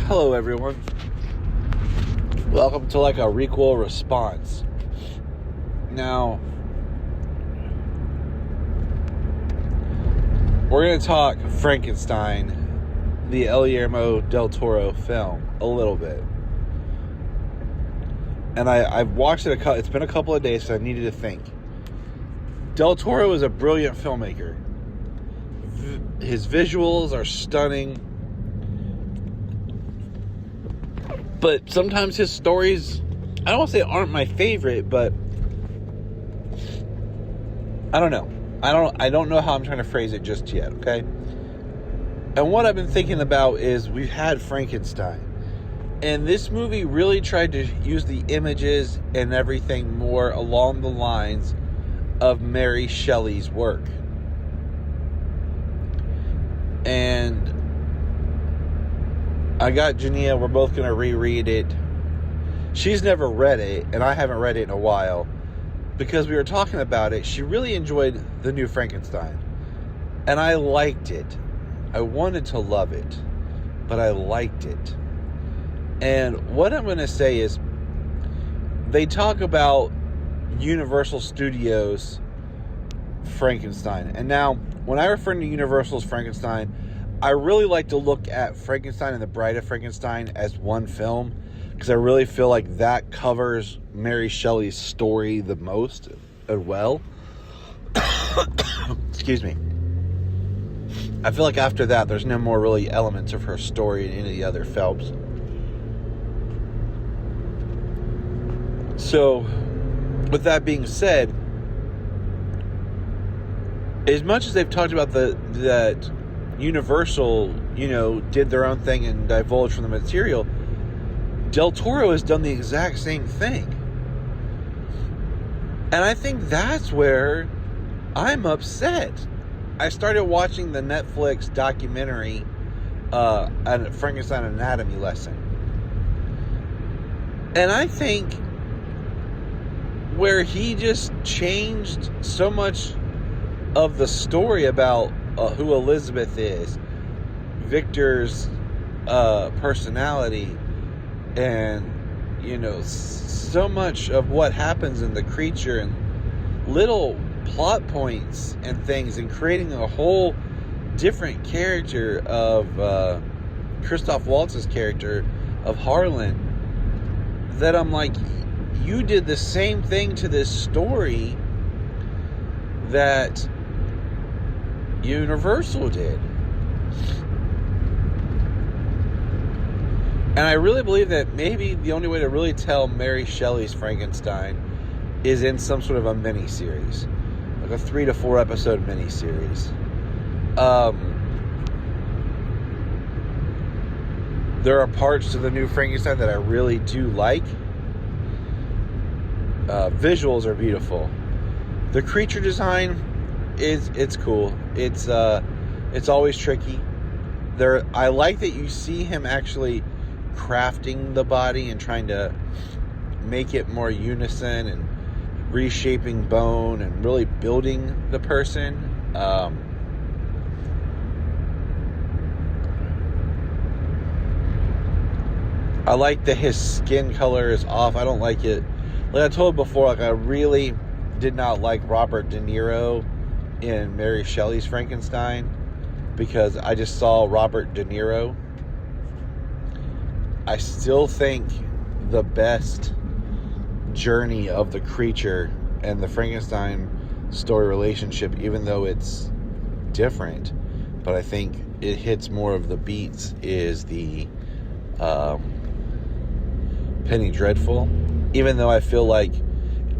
Hello everyone. Welcome to like a recoil response. Now, we're going to talk Frankenstein, the Guillermo del Toro film, a little bit. And I've watched it, it's been a couple of days, so I needed to think. Del Toro is a brilliant filmmaker. His visuals are stunning. But sometimes his stories, I don't want to say aren't my favorite, but I don't know. I don't know how I'm trying to phrase it just yet, okay? And what I've been thinking about is we've had Frankenstein. And this movie really tried to use the images and everything more along the lines of Mary Shelley's work. And I got Jania, we're both going to reread it. She's never read it, and I haven't read it in a while. Because we were talking about it, she really enjoyed the new Frankenstein. And I liked it. I wanted to love it, but I liked it. And what I'm going to say is, they talk about Universal Studios Frankenstein. And now, when I refer to Universal's Frankenstein, I really like to look at Frankenstein and the Bride of Frankenstein as one film, because I really feel like that covers Mary Shelley's story the most as well. Excuse me. I feel like after that, there's no more really elements of her story in any of the other films. So, with that being said, as much as they've talked about that Universal, did their own thing and divulged from the material, Del Toro has done the exact same thing. And I think that's where I'm upset. I started watching the Netflix documentary, a Frankenstein Anatomy Lesson. And I think where he just changed so much of the story about who Elizabeth is, Victor's personality, and so much of what happens in the creature, and little plot points and things, and creating a whole different character of Christoph Waltz's character of Harlan, that I'm like, you did the same thing to this story that Universal did. And I really believe that maybe the only way to really tell Mary Shelley's Frankenstein is in some sort of a mini-series. Like a 3 to 4 episode mini-series. There are parts to the new Frankenstein that I really do like. Visuals are beautiful. The creature design it's cool. It's always tricky. I like that you see him actually crafting the body and trying to make it more unison and reshaping bone and really building the person. I like that his skin color is off. I don't like it. Like I told before, I really did not like Robert De Niro in Mary Shelley's Frankenstein, because I just saw Robert De Niro. I still think the best journey of the creature and the Frankenstein story relationship, even though it's different, but I think it hits more of the beats, is the Penny Dreadful. Even though I feel like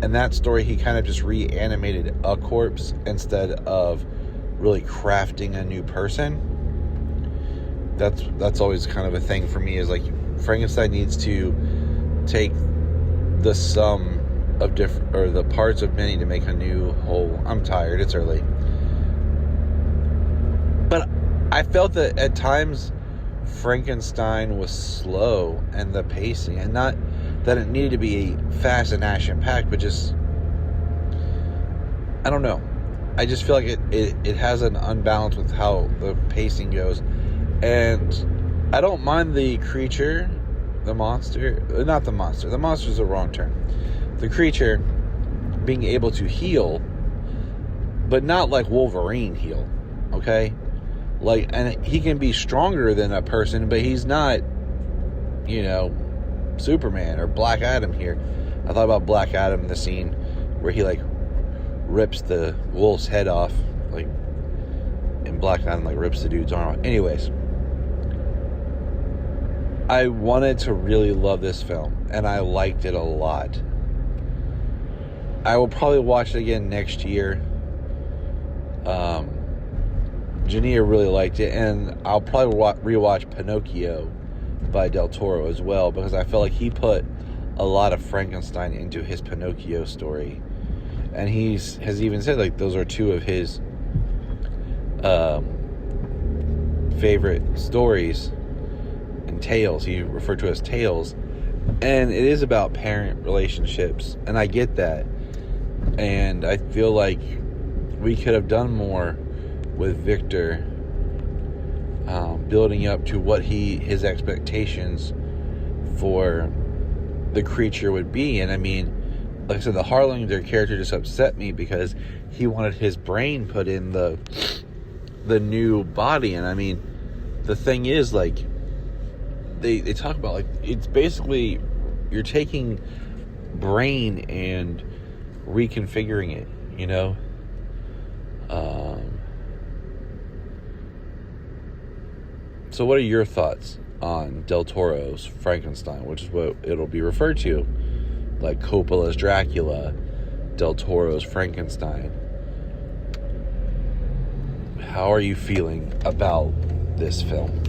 in that story he kind of just reanimated a corpse instead of really crafting a new person. That's always kind of a thing for me, is like Frankenstein needs to take the sum of the parts of many to make a new whole. I'm tired, it's early. But I felt that at times Frankenstein was slow, and the pacing, and not that it needed to be fast and action-packed, but just, I don't know. I just feel like it has an unbalance with how the pacing goes. And I don't mind the creature, the monster, not the monster. The monster's the wrong term. The creature being able to heal, but not like Wolverine heal, okay? Like, and he can be stronger than a person, but he's not, you know, Superman or Black Adam here. I thought about Black Adam in the scene where he, like, rips the wolf's head off, like, and Black Adam, like, rips the dude's arm off. Anyways, I wanted to really love this film, and I liked it a lot. I will probably watch it again next year. Jania really liked it, and I'll probably rewatch Pinocchio by DelToro as well, because I felt like he put a lot of Frankenstein into his Pinocchio story, and has even said, like, those are two of his favorite stories and tales. He referred to as tales, and it is about parent relationships, and I get that, and I feel like we could have done more with Victor, building up to what his expectations for the creature would be. And I mean, like I said, the Harlander character just upset me because he wanted his brain put in the new body. And I mean, the thing is, like, they talk about, like, it's basically you're taking brain and reconfiguring it, you know. So what are your thoughts on Del Toro's Frankenstein, which is what it'll be referred to, like Coppola's Dracula, Del Toro's Frankenstein? How are you feeling about this film?